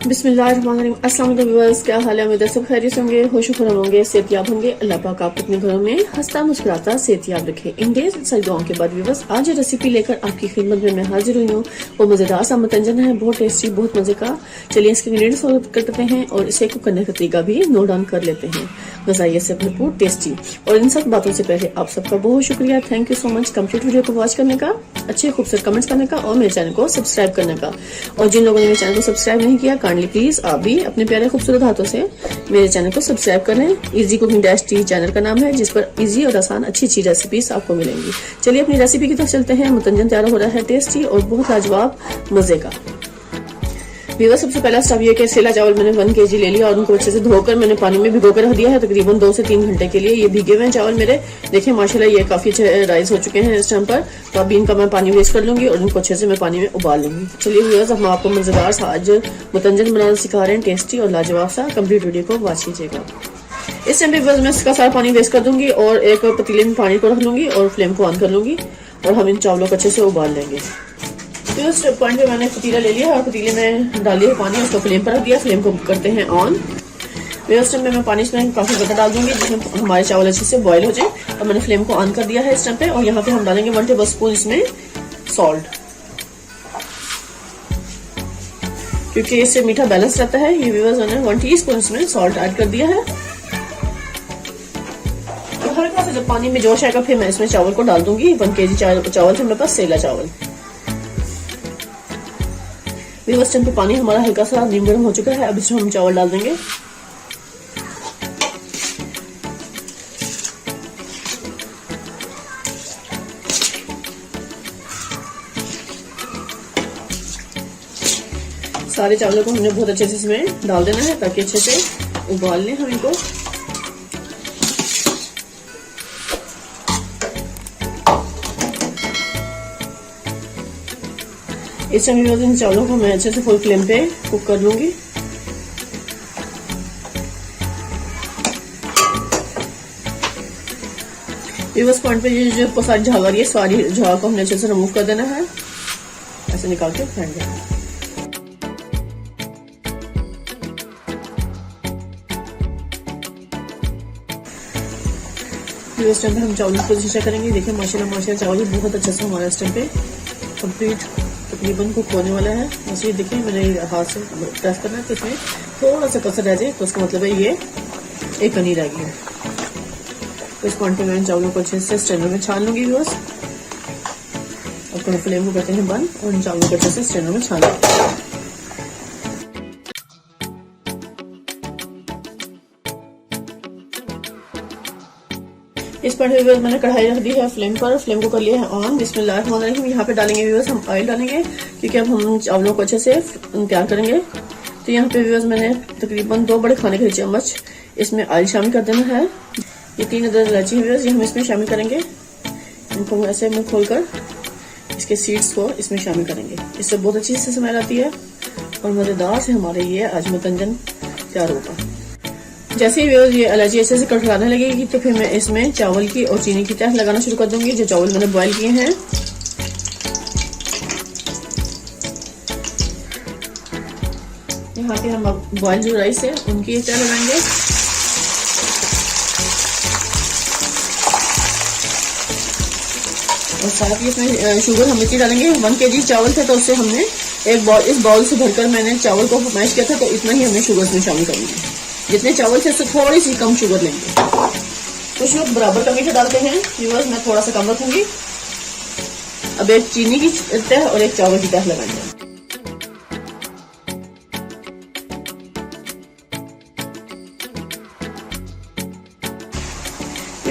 बिस्मिल्लाहिर्रहमानिर्रहीम। अस्सलाम वालेकुम व्यूअर्स, क्या हाल है? उम्मीद है सब खैरियत होंगे, खुश होंगे, सेहतयाब होंगे। अल्लाह पाक आप अपने घरों में हंसता मुस्कुराता सेहतयाब रखे। इन ढेर सारी दुआओं के बाद व्यूअर्स, आज रेसिपी लेकर आपकी खिदमत में मैं हाजिर हुई हूँ। वो मजेदार सा मतंजन है, बहुत टेस्टी, बहुत मजे का। चलिए इसके इंग्रेडिएंट्स करते हैं और इसे कुक करने का तरीका भी नोट डाउन कर लेते हैं। गजाइयत से भरपूर, टेस्टी। और इन सब बातों से पहले आप सबका बहुत शुक्रिया, thank you so much complete video को वॉच करने का, अच्छे खूबसूरत कमेंट्स करने का और मेरे चैनल को सब्सक्राइब करने का। और जिन लोगों ने मेरे चैनल को सब्सक्राइब नहीं किया, काइंडली प्लीज आप भी अपने प्यारे खूबसूरत हाथों से मेरे चैनल को सब्सक्राइब करें। Easy cooking dash T channel का नाम है, जिस पर इजी और आसान अच्छी अच्छी रेसिपीज आपको मिलेंगी। चलिए अपनी रेसिपी की तरफ चलते हैं। मुतंजन तैयार हो रहा है, टेस्टी और बहुत लाजवाब मजे का। व्यूअर्स, सबसे पहला स्टेप ये कि सेला चावल मैंने 1 kg ले लिया और उनको अच्छे से धोकर मैंने पानी में भिगो कर रख दिया है तकरीबन 2 से 3 घंटे के लिए। ये भीगे हुए हैं चावल मेरे, देखिए माशाल्लाह ये काफी अच्छे राइस हो चुके हैं इस टाइम पर। तो अभी इनका मैं पानी वेस्ट कर लूंगी और इनको अच्छे से मैं पानी में उबाल लूंगी। चलिए व्यूअर्स, हम आपको मजेदार सा आज मुतंजन बनाना सिखा रहे हैं, टेस्टी और लाजवाब सा। कंप्लीट वीडियो को वॉच कीजिएगा। इस टाइम पे मैं इसका सारा पानी वेस्ट कर दूंगी और एक पतीले में पानी को रख लूंगी और फ्लेम को ऑन कर लूंगी और हम इन चावलों को अच्छे से उबाल लेंगे। तो इस पॉइंट पे मैंने पतीला ले लिया और पतीले में डाली है पानी, उसको फ्लेम पर रख दिया। फ्लेम को करते हैं ऑन। इस टाइम में मैं पानी इसमें काफी ज्यादा डाल दूंगी जिसमें हमारे चावल अच्छे से बॉईल हो जाए। और मैंने फ्लेम को ऑन कर दिया है इस टाइम पे। और यहाँ पे हम डालेंगे 1 टेबल स्पून इसमें सॉल्ट, क्योंकि इससे मीठा बैलेंस रहता है। ये व्यूअर्स, मैंने 1 टीस्पून इसमें सॉल्ट ऐड कर दिया है। और हल्का सा जब पानी में जोश आएगा फिर मैं इसमें चावल को डाल दूंगी। 1 kg चावल थे मेरे पास, सेला चावल। इस टाइम पे पानी हमारा हल्का सा नीम गर्म हो चुका है। अब इसमें हम चावल डाल देंगे। सारे चावलों को हमने बहुत अच्छे से इसमें डाल देना है ताकि अच्छे से उबाल लें हम इनको। इस टाइम इन चावलों को मैं अच्छे से फुल फ्लेम पे कुक कर लूंगी। इस पॉइंट पे ये जो सारी झाग आ रही है, सारी झाग को हमने अच्छे से रिमूव कर देना है, ऐसे निकाल के फेंक देना है। इस टाइम पे हम चावलों को चेक करेंगे। देखिए माशाल्लाह चावल बहुत अच्छा से हमारा इस टाइम पे कंप्लीट तकरीबन कुक होने वाला है। बस ये देखिए मैंने हाथ से प्रेस करना है तो इसमें थोड़ा सा कसर रह जाए तो उसका मतलब है ये एक कनी रह गई है। तो इस पॉइंट पे मैं चावलों को अच्छे से स्ट्रेनर में छान लूंगी बस। और फ्लेम को करते हैं बंद और इन चावलों को अच्छे से स्ट्रेनर में छान लूंगी। इस पर व्यूअर्स मैंने कढ़ाई रख दी है फ्लेम पर, फ्लेम को कर लिया है ऑन। बिस्मिल्लाहिर्रहमानिर्रहीम। यहाँ पे डालेंगे व्यूअर्स हम ऑयल डालेंगे क्योंकि अब हम चावलों को अच्छे से तैयार करेंगे। तो यहाँ पे व्यूअर्स मैंने तकरीबन 2 बड़े खाने के चम्मच इसमें ऑयल शामिल कर देना है। ये 3 अदरक इलायची व्यूअर्स ये हम इसमें शामिल करेंगे। इनको ऐसे मुंह खोलकर इसके सीड्स को इसमें शामिल करेंगे। इससे बहुत अच्छी से स्मेल आती है और मजेदार से हमारे ये आज मुतंजन तैयार होगा। जैसे ही ये इलायची ऐसे से कड़कड़ाने लगेगी तो फिर मैं इसमें चावल की और चीनी की तह लगाना शुरू कर दूंगी। जो चावल मैंने बॉईल किए हैं, यहाँ पे हम अब बॉयल जो राइस है उनकी तह लगाएंगे। और साथ ही इसमें शुगर हम इतनी डालेंगे। 1 kg चावल थे तो उससे हमने इस बाउल से भरकर मैंने चावल को मैश किया था, तो इतना ही हमने शुगर इसमें शामिल करनी है। जितने चावल थे उससे थोड़ी सी कम शुगर लेंगे। कुछ लोग बराबर का मीठा डालते हैं, व्यूअर्स मैं थोड़ा सा कम रखूंगी। अब एक चीनी की तह और एक चावल की तह लगाएंगे।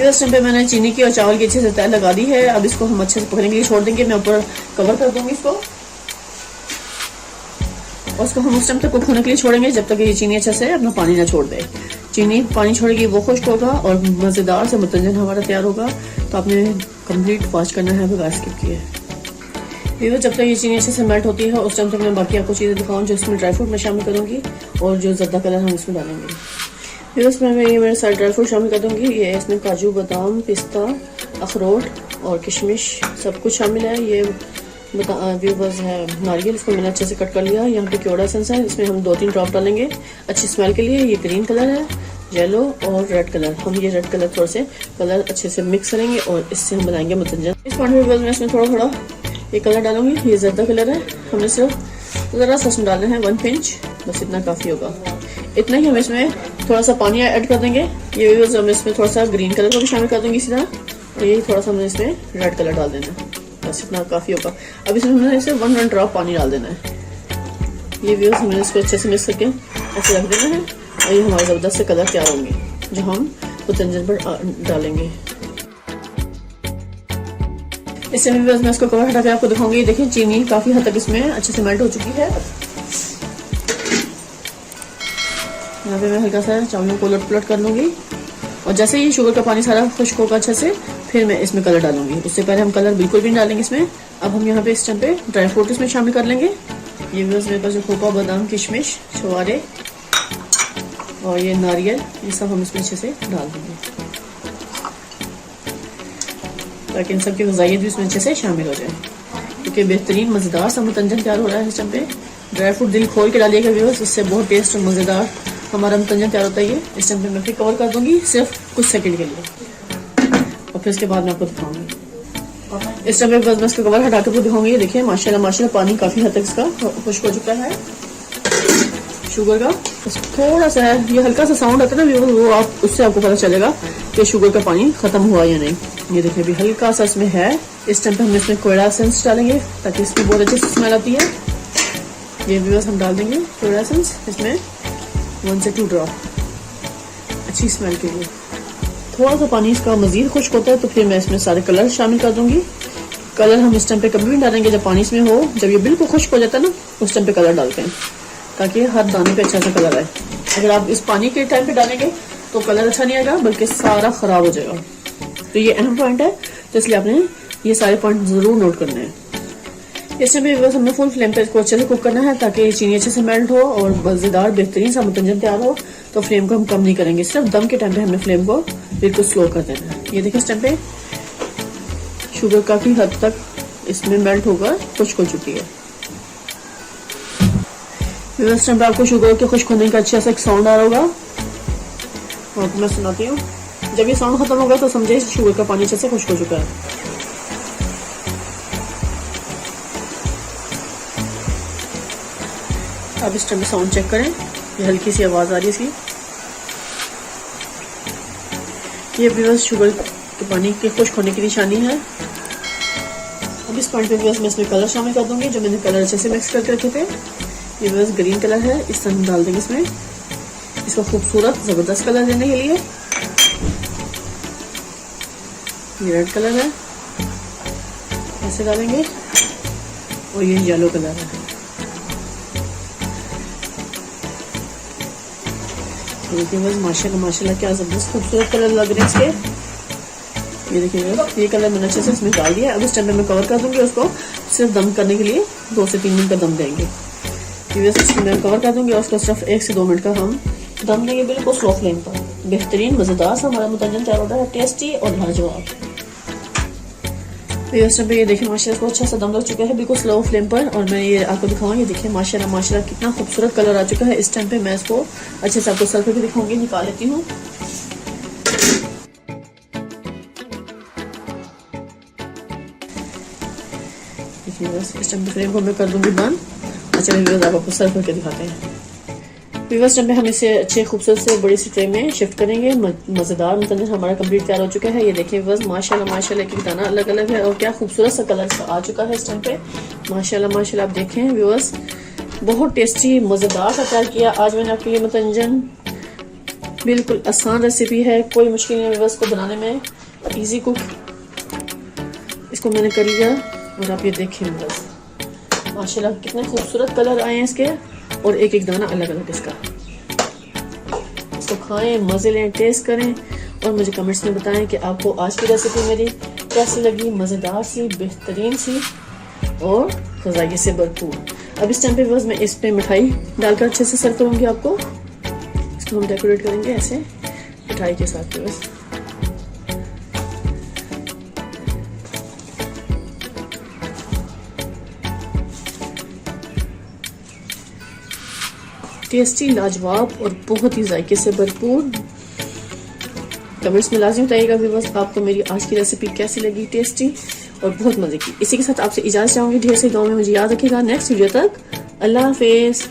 इस टाइम पे मैंने चीनी की और चावल की अच्छे से तह लगा दी है। अब इसको हम अच्छे से पकने के लिए छोड़ देंगे। मैं ऊपर कवर कर दूंगी इसको और उसको हम उस टाइम तक कुक होने के लिए छोड़ेंगे जब तक ये चीनी अच्छे से अपना पानी ना छोड़ दे। चीनी पानी छोड़ेगी वो खुश्क होगा और मजेदार से मुतंजन हमारा तैयार होगा। तो आपने कंप्लीट वॉच करना है बगैर स्किप किए। जब तक ये चीनी अच्छे से मेल्ट होती है उस टाइम तक मैं बाकी आपको चीजें दिखाऊं जो इसमें ड्राई फ्रूट में शामिल करूंगी और जो जर्दा कलर हम इसमें डालेंगे। इसमें मैं ये मेरे सारे ड्राई फ्रूट शामिल कर दूंगी। ये इसमें काजू, बादाम, पिस्ता, अखरोट और किशमिश सब कुछ शामिल है। ये व्यूवर्स है नारियल, इसको मैंने अच्छे से कट कर लिया। यहाँ पे क्योड़ा एसेंस है, इसमें हम 2-3 ड्रॉप डालेंगे अच्छी स्मेल के लिए। ये ग्रीन कलर है, येलो और रेड कलर। हम ये रेड कलर थोड़े से कलर अच्छे से मिक्स करेंगे और इससे हम बनाएंगे मतंजन। इस पॉइंट व्यूवर्स में इसमें थोड़ा थोड़ा ये कलर डालूंगी। ये जर्दा कलर है, हमने सिर्फ जरा सा इसमें डालना है 1 पिंच, बस इतना काफी होगा। इतना ही हम इसमें थोड़ा सा पानी ऐड कर देंगे। ये व्यूवर्स हम इसमें थोड़ा सा ग्रीन कलर को भी शामिल कर दूंगी इसी तरह, और ये थोड़ा सा हमने इसमें रेड कलर डाल देना है, बस इतना काफी होगा। अब इसमें हमने इसे 1 ड्रॉप पानी डाल देना है। ये व्यूअर्स हमने इसको अच्छे से मिक्स करके ऐसे रख देना है और ये हमारे जबरदस्त से कलर तैयार होंगे जो हम मतंजन पर डालेंगे। इससे व्यूअर्स मैं इसको कवर हटा के आपको दिखाऊंगी। देखिए चीनी काफी हद तक इसमें अच्छे से मेल्ट हो चुकी है। यहाँ पे मैं हल्का सा चावलों को उलट पुलट कर लूंगी और जैसे ही शुगर का पानी सारा खुश्क होगा अच्छे से, फिर मैं इसमें कलर डालूंगी। उससे पहले हम कलर बिल्कुल भी नहीं डालेंगे इसमें। अब हम यहाँ पे इस टाइम पे ड्राई फ्रूट इसमें शामिल कर लेंगे। ये व्यूअर्स मेरे पास जो खोपा, बादाम, किशमिश, छुआरे और ये नारियल, ये सब हम इसमें अच्छे से डाल देंगे ताकि इन सब की ग़िज़ाइयत भी इसमें अच्छे से शामिल हो जाए, क्योंकि बेहतरीन मज़ेदार सा मतंजन तैयार हो रहा है। इस टाइम पे ड्राई फ्रूट दिल खोल के डालिएगा व्यूअर्स, इससे बहुत टेस्ट और मज़ेदार हमारा मतंजन तैयार होता है। ये इस टाइम पे मैं फिर कवर कर दूंगी सिर्फ कुछ सेकंड के लिए और फिर इसके बाद मैं आपको दिखाऊंगी। इस टाइम पे बस मैं इसका कवर हटा के आपको दिखाऊंगी। ये देखिए माशाल्लाह माशाल्लाह पानी काफी हद तक इसका खुश्क हो चुका है शुगर का। थोड़ा सा है, ये हल्का सा साउंड आता है ना, वो आप उससे आपको पता चलेगा कि शुगर का पानी खत्म हुआ या नहीं। ये देखिए अभी हल्का सा इसमें है। इस टाइम पे हम इसमें कोयला एसेंस डालेंगे ताकि इसकी बहुत अच्छी स्मेल आती है। ये व्यूअर्स हम डाल देंगे कोयला एसेंस इसमें 1 से 2 ड्रॉप अच्छी स्मेल के लिए। थोड़ा सा पानी इसका मजीद खुश्क होता है तो फिर मैं इसमें सारे कलर शामिल कर दूंगी। कलर हम इस टाइम पे कभी भी डालेंगे जब पानी इसमें हो, जब ये बिल्कुल खुश्क हो जाता है ना उस टाइम पे कलर डालते हैं ताकि हर दाने पे अच्छा सा कलर आए। अगर आप इस पानी के टाइम पे डालेंगे तो कलर अच्छा नहीं आएगा बल्कि सारा खराब हो जाएगा। तो ये अहम पॉइंट है, तो इसलिए आपने ये सारे पॉइंट जरूर नोट करने हैं। इस टाइम पे बस हमने फुल फ्लेम पे इसको अच्छे से कुक करना है ताकि चीनी अच्छे से मेल्ट हो और मजेदार बेहतरीन सा मतंजन तैयार हो। तो फ्लेम को हम कम नहीं करेंगे, सिर्फ दम के टाइम पे हमने फ्लेम को बिल्कुल स्लो कर देना है। ये देखिए इस टाइम पे शुगर काफी हद तक इसमें मेल्ट होकर खुश्क हो चुकी है। इस टाइम पे आपको शुगर के खुश्क होने का अच्छा सा एक साउंड आ रहा होगा, आपको मैं सुनाती हूँ। जब ये साउंड खत्म होगा तो समझे शुगर का पानी अच्छे से खुश्क हो चुका है। अब इस टाइम पे साउंड चेक करें, ये हल्की सी आवाज आ रही है इसकी। ये व्यूअर्स शुगर के पानी के खुश्क होने की निशानी है। अब इस पॉइंट पे व्यूअर्स मैं इसमें कलर शामिल कर दूंगी जो मैंने कलर अच्छे से मिक्स करके रखे थे। ये व्यूअर्स ग्रीन कलर है, इस तरह हम डाल देंगे इसमें, इसको खूबसूरत जबरदस्त कलर देने के लिए। ये रेड कलर है, ऐसे डालेंगे, और ये येलो कलर है। देखिए बस माशाल्लाह माशाल्लाह क्या जबरदस्त खूबसूरत कलर लग रहे हैं इसके। ये देखिए ये कलर मैंने अच्छे से इसमें डाल दिया। अब इस टाइम पे मैं कवर कर दूंगी, उसको सिर्फ दम करने के लिए 2 से 3 मिनट का दम देंगे। मैं कवर कर दूंगी और उसको सिर्फ 1 से 2 मिनट का हम दम देंगे बिल्कुल स्लो फ्लेम पर। बेहतरीन मजेदार सा हमारा मतंजन तैयार होता है, टेस्टी और लाजवाब। इस टाइम पे ये देखिए माशाल्लाह को अच्छा सा दम लग चुका है बिल्कुल स्लो फ्लेम पर, और मैं ये आपको दिखाऊंगी। ये देखिए माशाल्लाह माशाल्लाह कितना खूबसूरत कलर आ चुका है। इस टाइम पे मैं इसको अच्छे से आपको सर्व करके दिखाऊंगी। निकाल लेती हूँ। बस इस टाइम पे फ्लेम को मैं कर दूंगी बंद। अच्छा व्यूअर्स आपको सर्व करके दिखाते हैं। व्यूअर्स टाइम पे हम इसे अच्छे खूबसूरत से बड़ी सी ट्रे में शिफ्ट करेंगे। मजेदार मतंजन हमारा कंप्लीट तैयार हो चुका है। ये देखिए व्यूअर्स माशाल्लाह माशाल्लाह एक दाना अलग अलग है और क्या खूबसूरत सा कलर इसका आ चुका है इस टाइम पे। माशाल्लाह माशाल्लाह आप देखें व्यूअर्स, बहुत टेस्टी मजेदार सा तैयार किया आज मैंने आपके लिए मतंजन। बिल्कुल आसान रेसिपी है, कोई मुश्किल नहीं व्यूअर्स को बनाने में, इजी कुक। इसको मैंने कर लिया और आप ये देखें व्यूअर्स माशाल्लाह कितने खूबसूरत कलर आए हैं इसके, और एक एक दाना अलग अलग इसका। इसको खाएं, मजे लें, टेस्ट करें और मुझे कमेंट्स में बताएं कि आपको आज की रेसिपी मेरी कैसी लगी। मजेदार सी, बेहतरीन सी और ग़िज़ाइयत से भरपूर। अब इस टाइम पे बस मैं इस पे मिठाई डालकर अच्छे से सर्व करूंगी आपको। इसको हम डेकोरेट करेंगे ऐसे मिठाई के साथ। बस टेस्टी, लाजवाब और बहुत ही जायके से भरपूर। कमेंट्स में लाजिम बताइएगा व्यूअर्स आपको मेरी आज की रेसिपी कैसी लगी, टेस्टी और बहुत मजे की। इसी के साथ आपसे इजाजत चाहूंगी, ढेर से दुआ में मुझे याद रखिएगा। नेक्स्ट वीडियो तक अल्लाह हाफिज।